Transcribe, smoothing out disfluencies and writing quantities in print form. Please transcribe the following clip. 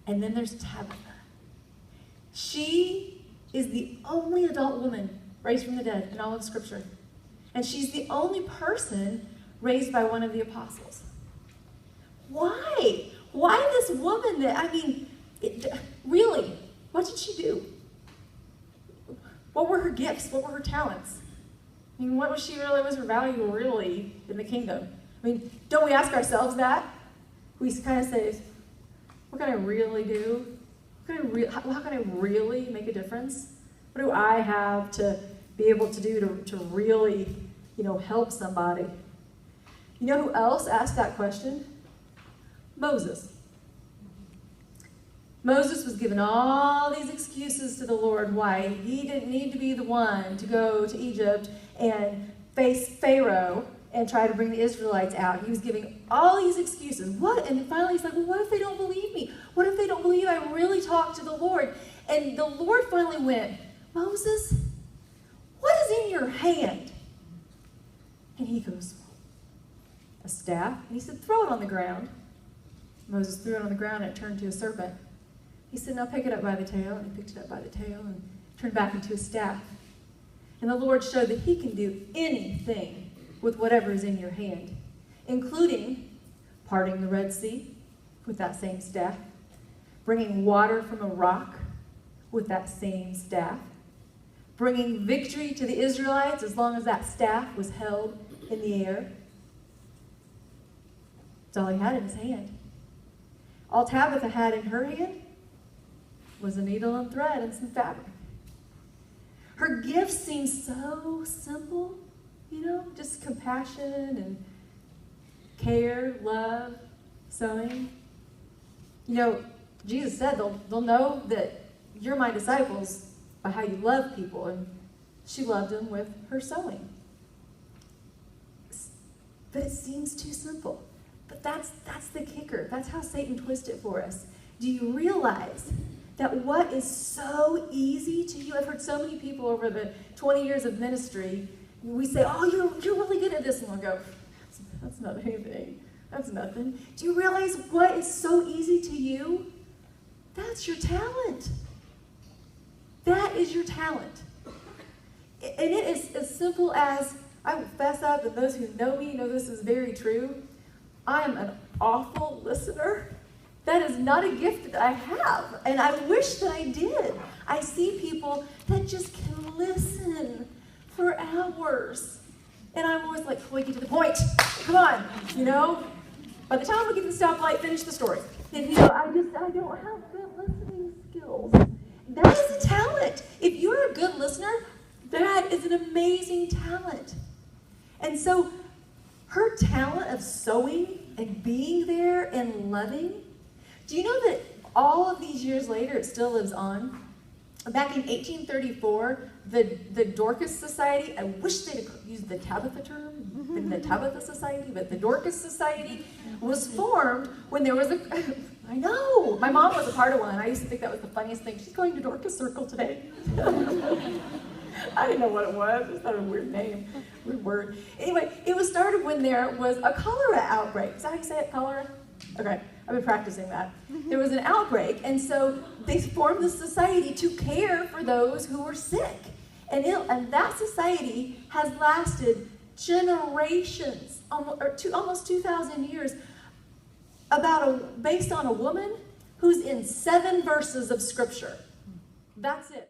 And then there's Tabitha. She is the only adult woman raised from the dead in all of Scripture. And she's the only person raised by one of the apostles. Why? Why this woman really, what did she do? What were her gifts? What were her talents? I mean, what was her value really in the kingdom? I mean, don't we ask ourselves that? We kind of say, what can I really do? How can I really make a difference? What do I have to be able to do to really, help somebody? You know who else asked that question? Moses. Moses was given all these excuses to the Lord why he didn't need to be the one to go to Egypt and face Pharaoh and try to bring the Israelites out. He was giving all these excuses. And finally he's like, well, what if they don't believe me? What if they don't believe I really talked to the Lord? And the Lord finally went, Moses, what is in your hand? And he goes, a staff. And he said, throw it on the ground. Moses threw it on the ground and it turned to a serpent. He said, now pick it up by the tail. And he picked it up by the tail and turned back into a staff. And the Lord showed that he can do anything with whatever is in your hand, including parting the Red Sea with that same staff, bringing water from a rock with that same staff, bringing victory to the Israelites as long as that staff was held in the air. That's all he had in his hand. All Tabitha had in her hand was a needle and thread and some fabric. Her gifts seem so simple, just compassion and care, love, sewing. Jesus said they'll know that you're my disciples by how you love people, and she loved them with her sewing. But it seems too simple. But that's the kicker. That's how Satan twists it for us. Do you realize that what is so easy to you? I've heard so many people over the 20 years of ministry, we say, oh, you're really good at this, and we'll go, that's not anything. That's nothing. Do you realize what is so easy to you? That's your talent. That is your talent. And it is as simple as, I will fess up, and those who know me know this is very true. I am an awful listener. That is not a gift that I have, and I wish that I did. I see people that just can listen for hours, and I'm always like, "Can we get to the point? Come on, By the time we get to the stoplight, finish the story." And I don't have good listening skills. That is a talent. If you're a good listener, that is an amazing talent. And so, her talent of sewing and being there and loving. Do you know that all of these years later, it still lives on? Back in 1834, the Dorcas Society, I wish they'd used the Tabitha term in the Tabitha Society, but the Dorcas Society was formed when there was I know, my mom was a part of one. I used to think that was the funniest thing. She's going to Dorcas Circle today. I didn't know what it was. I just thought it was a weird name, weird word. Anyway, it was started when there was a cholera outbreak. Is that how you say it, cholera? Okay, I've been practicing that. There was an outbreak, and so they formed this society to care for those who were sick and ill. And that society has lasted generations, almost 2,000 years, based on a woman who's in 7 verses of Scripture. That's it.